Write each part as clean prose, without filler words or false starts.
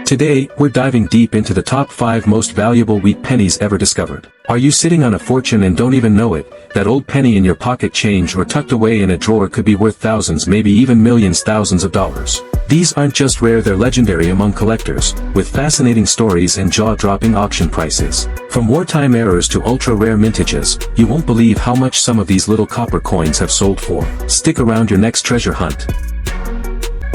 Today, we're diving deep into the top 5 most valuable wheat pennies ever discovered. Are you sitting on a fortune and don't even know it? That old penny in your pocket change or tucked away in a drawer could be worth thousands, maybe even millions, thousands of dollars. These aren't just rare, they're legendary among collectors, with fascinating stories and jaw-dropping auction prices. From wartime errors to ultra-rare mintages, you won't believe how much some of these little copper coins have sold for. Stick around your next treasure hunt.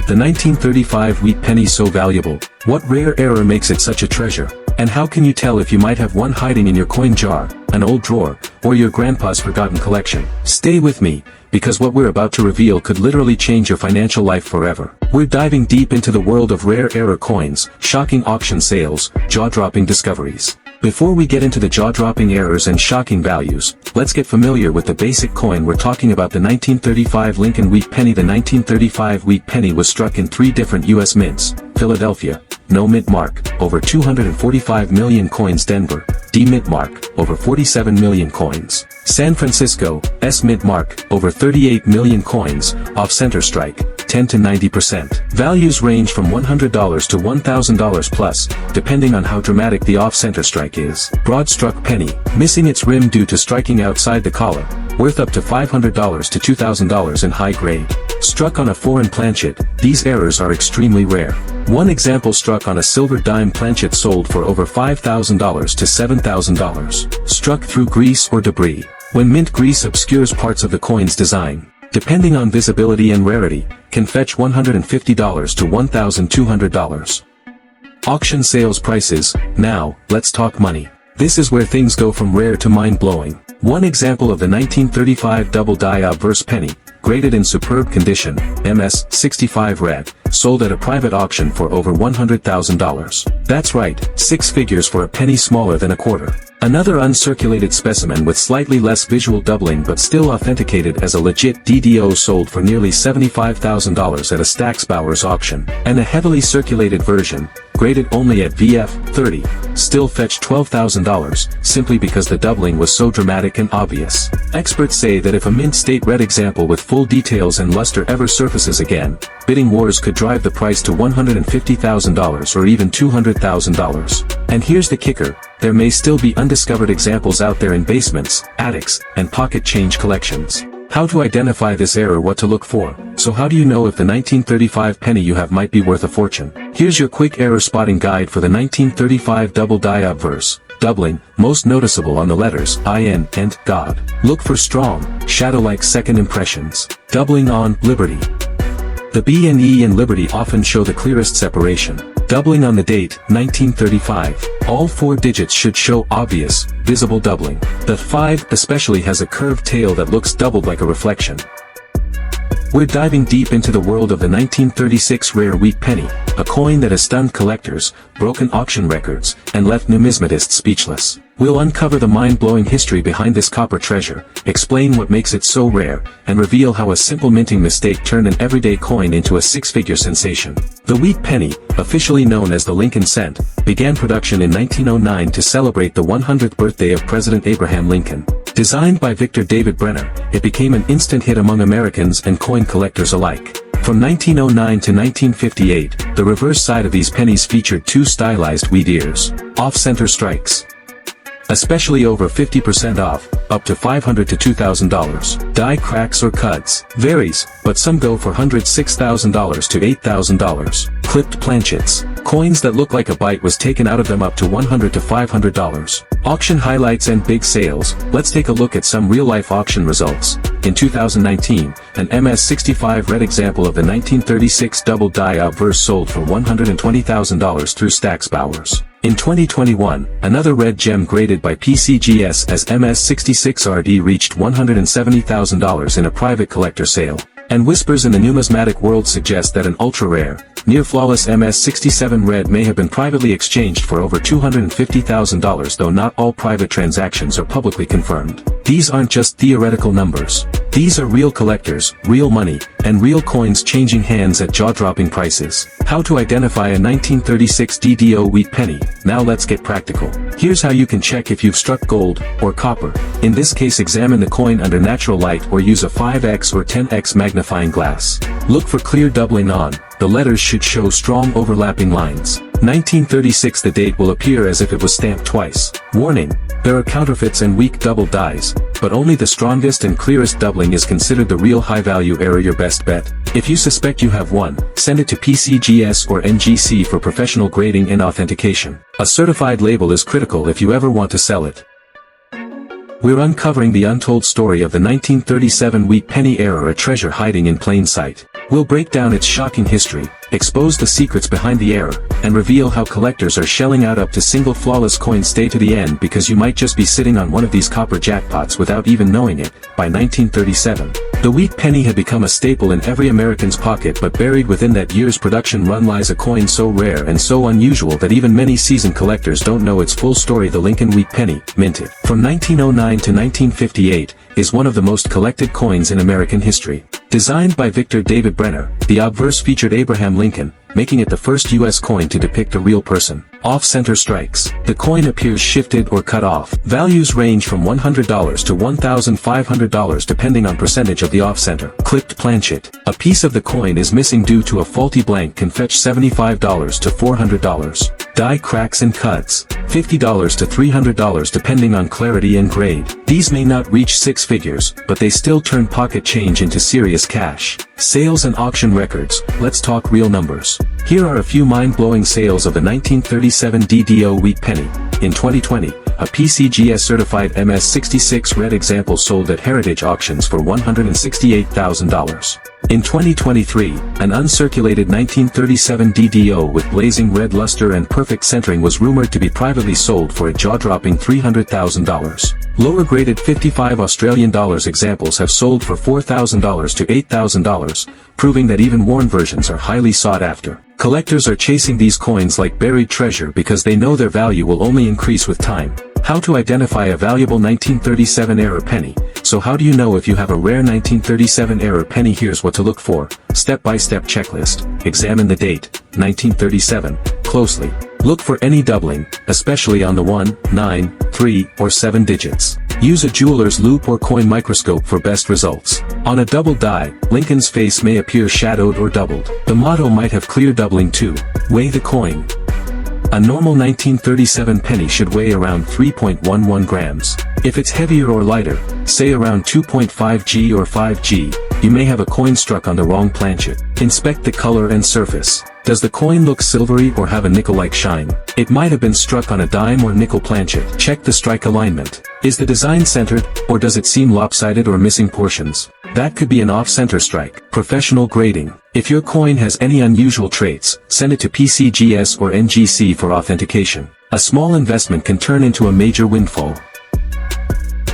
The 1935 wheat penny so valuable. What rare error makes it such a treasure? And how can you tell if you might have one hiding in your coin jar, an old drawer, or your grandpa's forgotten collection? Stay with me, because what we're about to reveal could literally change your financial life forever. We're diving deep into the world of rare error coins, shocking auction sales, jaw-dropping discoveries. Before we get into the jaw-dropping errors and shocking values, let's get familiar with the basic coin. We're talking about the 1935 Lincoln wheat penny. The 1935 wheat penny was struck in 3 different U.S. mints: Philadelphia, no mint mark, over 245 million coins; Denver, D mint mark, over 47 million coins; San Francisco, S mint mark, over 38 million coins; off-center strike, 10 to 90%. Values range from $100 to $1,000 plus, depending on how dramatic the off-center strike is. Broad-struck penny, missing its rim due to striking outside the collar, worth up to $500 to $2,000 in high grade. Struck on a foreign planchet, these errors are extremely rare. One example: struck on a silver dime planchet, sold for over $5,000 to $7,000. Struck through grease or debris. When mint grease obscures parts of the coin's design, depending on visibility and rarity, can fetch $150 to $1,200. Auction sales prices. Now, let's talk money. This is where things go from rare to mind-blowing. One example of the 1935 double-die obverse penny, graded in superb condition, MS 65 red, sold at a private auction for over $100,000. That's right, 6 figures for a penny smaller than a quarter. Another uncirculated specimen with slightly less visual doubling but still authenticated as a legit DDO, sold for nearly $75,000 at a Stack's Bowers auction. And a heavily circulated version, graded only at VF 30, still fetched $12,000, simply because the doubling was so dramatic and obvious. Experts say that if a mint state red example with full details and luster ever surfaces again, bidding wars could drive the price to $150,000 or even $200,000. And here's the kicker: there may still be undiscovered examples out there in basements, attics, and pocket change collections. How to identify this error? What to look for? So how do you know if the 1935 penny you have might be worth a fortune? Here's your quick error spotting guide for the 1935 double-die obverse. Doubling, most noticeable on the letters IN and God. Look for strong, shadow-like second impressions. Doubling on Liberty. The B and E in Liberty often show the clearest separation. Doubling on the date, 1935. All 4 digits should show obvious, visible doubling. The 5 especially has a curved tail that looks doubled like a reflection. We're diving deep into the world of the 1936 rare wheat penny, a coin that has stunned collectors, broken auction records, and left numismatists speechless. We'll uncover the mind-blowing history behind this copper treasure, explain what makes it so rare, and reveal how a simple minting mistake turned an everyday coin into a 6-figure sensation. The wheat penny, officially known as the Lincoln cent, began production in 1909 to celebrate the 100th birthday of President Abraham Lincoln. Designed by Victor David Brenner, it became an instant hit among Americans and coin collectors alike. From 1909 to 1958, the reverse side of these pennies featured 2 stylized wheat ears. Off-center strikes, especially over 50% off, up to $500 to $2,000. Die cracks or cuts, varies, but some go for $106,000 to $8,000. Clipped planchets, coins that look like a bite was taken out of them, up to $100 to $500. Auction highlights and big sales. Let's take a look at some real-life auction results. In 2019, an MS 65 red example of the 1936 double-die obverse sold for $120,000 through Stack's Bowers. In 2021, another red gem graded by PCGS as MS 66 RD reached $170,000 in a private collector sale. And whispers in the numismatic world suggest that an ultra-rare, near-flawless MS 67 red may have been privately exchanged for over $250,000, though not all private transactions are publicly confirmed. These aren't just theoretical numbers. These are real collectors, real money, and real coins changing hands at jaw-dropping prices. How to identify a 1936 DDO wheat penny. Now let's get practical. Here's how you can check if you've struck gold or copper. In this case, examine the coin under natural light or use a 5x or 10x magnifying glass. Look for clear doubling on. The letters should show strong overlapping lines. 1936. The date will appear as if it was stamped twice. Warning: there are counterfeits and weak double dies, but only the strongest and clearest doubling is considered the real high-value error. Your best bet? If you suspect you have one, send it to PCGS or NGC for professional grading and authentication. A certified label is critical if you ever want to sell it. We're uncovering the untold story of the 1937 wheat penny error, a treasure hiding in plain sight. We'll break down its shocking history, expose the secrets behind the error, and reveal how collectors are shelling out up to single flawless coins. Stay to the end because you might just be sitting on one of these copper jackpots without even knowing it. By 1937, the wheat penny had become a staple in every American's pocket, but buried within that year's production run lies a coin so rare and so unusual that even many seasoned collectors don't know its full story. The Lincoln wheat penny, minted from 1909 to 1958, is one of the most collected coins in American history. Designed by Victor David Brenner, the obverse featured Abraham Lincoln, making it the first U.S. coin to depict a real person. Off-center strikes. The coin appears shifted or cut off. Values range from $100 to $1,500 depending on percentage of the off-center. Clipped planchet. A piece of the coin is missing due to a faulty blank, can fetch $75 to $400. Die cracks and cuts. $50 to $300 depending on clarity and grade. These may not reach six figures, but they still turn pocket change into serious cash. Sales and auction records. Let's talk real numbers. Here are a few mind-blowing sales of the 1937 DDO wheat penny. In 2020, a PCGS certified MS66 red example sold at Heritage Auctions for $168,000. In 2023, an uncirculated 1937 DDO with blazing red luster and perfect centering was rumored to be privately sold for a jaw-dropping $300,000. Lower-graded 55 Australian dollars examples have sold for $4,000 to $8,000, proving that even worn versions are highly sought after. Collectors are chasing these coins like buried treasure because they know their value will only increase with time. How to identify a valuable 1937 era penny. So how do you know if you have a rare 1937 era penny? Here's what to look for. Step-by-step checklist. Examine the date, 1937, closely. Look for any doubling, especially on the 1, 9, 3, or 7 digits. Use a jeweler's loupe or coin microscope for best results. On a double die, Lincoln's face may appear shadowed or doubled. The motto might have clear doubling too. Weigh the coin. A normal 1937 penny should weigh around 3.11 grams. If it's heavier or lighter, say around 2.5 g or 5 g, you may have a coin struck on the wrong planchet. Inspect the color and surface. Does the coin look silvery or have a nickel-like shine? It might have been struck on a dime or nickel planchet. Check the strike alignment. Is the design centered, or does it seem lopsided or missing portions? That could be an off-center strike. Professional grading. If your coin has any unusual traits, send it to PCGS or NGC for authentication. A small investment can turn into a major windfall.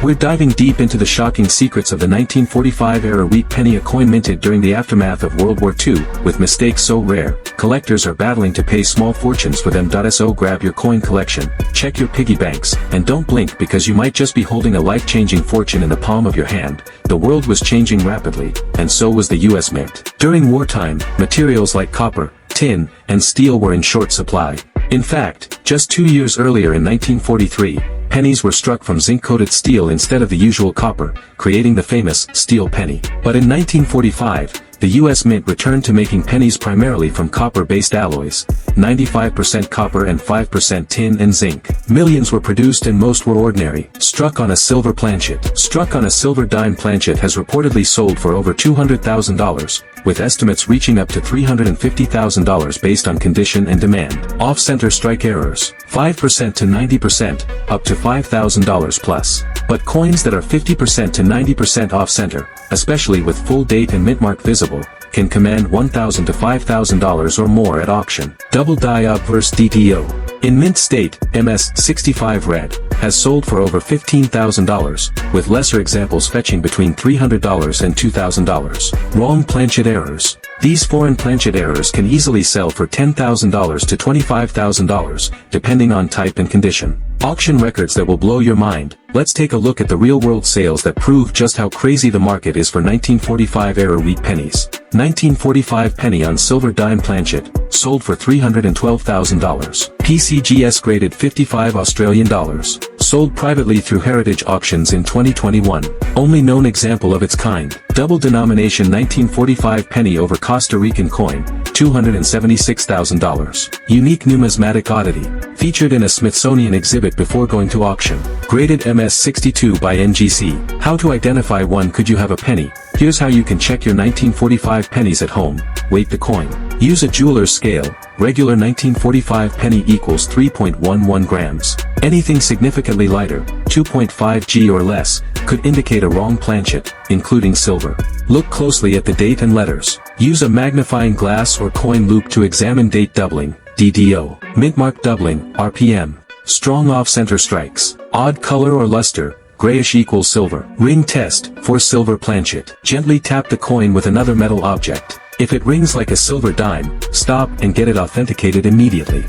We're diving deep into the shocking secrets of the 1945-era wheat penny, a coin minted during the aftermath of World War II. With mistakes so rare, collectors are battling to pay small fortunes for them. So grab your coin collection, check your piggy banks, and don't blink because you might just be holding a life-changing fortune in the palm of your hand. The world was changing rapidly, and so was the U.S. Mint. During wartime, materials like copper, tin, and steel were in short supply. In fact, just 2 years earlier in 1943, pennies were struck from zinc-coated steel instead of the usual copper, creating the famous steel penny. But in 1945, the U.S. Mint returned to making pennies primarily from copper-based alloys, 95% copper and 5% tin and zinc. Millions were produced and most were ordinary, struck on a silver planchet. Struck on a silver dime planchet has reportedly sold for over $200,000, with estimates reaching up to $350,000 based on condition and demand. Off-center strike errors, 5% to 90%, up to $5,000 plus. But coins that are 50% to 90% off-center, especially with full date and mint mark visible, can command $1,000 to $5,000 or more at auction. Double die obverse DDO. In mint state, MS65 red has sold for over $15,000, with lesser examples fetching between $300 and $2,000. Wrong planchet errors. These foreign planchet errors can easily sell for $10,000 to $25,000, depending on type and condition. Auction records that will blow your mind. Let's take a look at the real-world sales that prove just how crazy the market is for 1945-era wheat pennies. 1945 penny on silver dime planchet, sold for $312,000. PCGS graded 55 Australian dollars. Sold privately through Heritage Auctions in 2021. Only known example of its kind. Double denomination 1945 penny over Costa Rican coin, $276,000. Unique numismatic oddity. Featured in a Smithsonian exhibit before going to auction. Graded MS62 by NGC. How to identify one? Could you have a penny? Here's how you can check your 1945 pennies at home. Weight the coin. Use a jeweler's scale. Regular 1945 penny equals 3.11 grams. Anything significantly lighter, 2.5 g or less, could indicate a wrong planchet, including silver. Look closely at the date and letters. Use a magnifying glass or coin loop to examine date doubling, DDO. Mint mark doubling, RPM. Strong off-center strikes. Odd color or luster, grayish equals silver. Ring test, for silver planchet. Gently tap the coin with another metal object. If it rings like a silver dime, stop and get it authenticated immediately.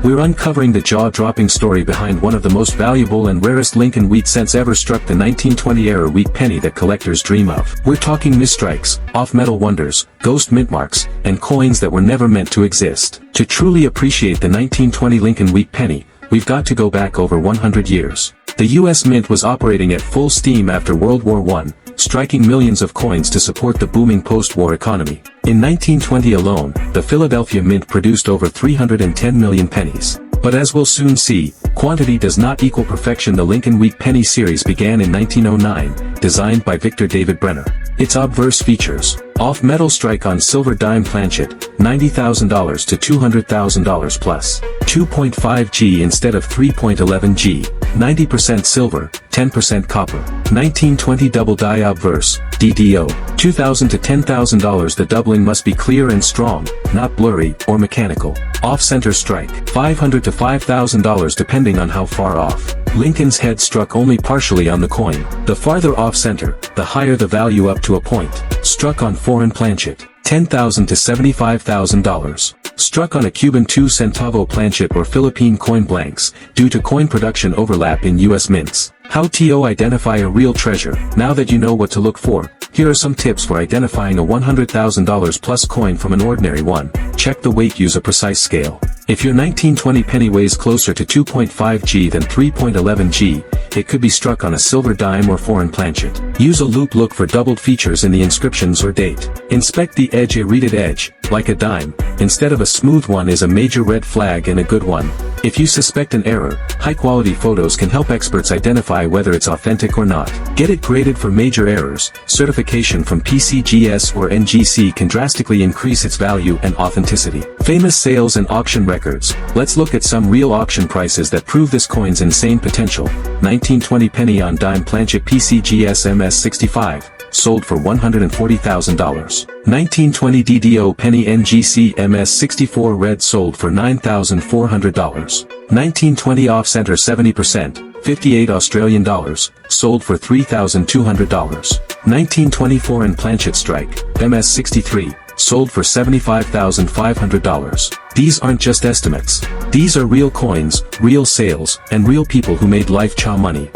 We're uncovering the jaw-dropping story behind one of the most valuable and rarest Lincoln wheat cents ever struck, the 1920-era wheat penny that collectors dream of. We're talking misstrikes, off-metal wonders, ghost mint marks, and coins that were never meant to exist. To truly appreciate the 1920 Lincoln wheat penny, we've got to go back over 100 years. The U.S. Mint was operating at full steam after World War I, striking millions of coins to support the booming post-war economy. In 1920 alone, the Philadelphia Mint produced over 310 million pennies. But as we'll soon see, quantity does not equal perfection. The Lincoln Wheat Penny series began in 1909, designed by Victor David Brenner. Its obverse features: off-metal strike on silver dime planchet, $90,000 to $200,000 plus. 2.5 G instead of 3.11 G. 90% silver, 10% copper. 1920 double die obverse, DDO. $2,000 to $10,000. The doubling must be clear and strong, not blurry or mechanical. Off-center strike, $500 to $5,000 depending on how far off. Lincoln's head struck only partially on the coin. The farther off-center, the higher the value up to a point. Struck on foreign planchet, $10,000 to $75,000. Struck on a Cuban 2 centavo planchet or Philippine coin blanks, due to coin production overlap in U.S. mints. How to identify a real treasure. Now that you know what to look for, here are some tips for identifying a $100,000 plus coin from an ordinary one. Check the weight. Use a precise scale. If your 1920 penny weighs closer to 2.5 G than 3.11 G, it could be struck on a silver dime or foreign planchet. Use a loop. Look for doubled features in the inscriptions or date. Inspect the edge. A reeded edge, like a dime, instead of a smooth one, is a major red flag and a good one. If you suspect an error, high-quality photos can help experts identify whether it's authentic or not. Get it graded for major errors. Certification from PCGS or NGC can drastically increase its value and authenticity. Famous sales and auction records. Let's look at some real auction prices that prove this coin's insane potential. 1920 penny on dime planchet PCGS MS65. Sold for $140,000. 1920 DDO penny NGC MS64 red, sold for $9,400. 1920 off-center 70%, 58 Australian dollars, sold for $3,200. 1920 foreign planchet strike, MS63, sold for $75,500. These aren't just estimates. These are real coins, real sales, and real people who made life cha money.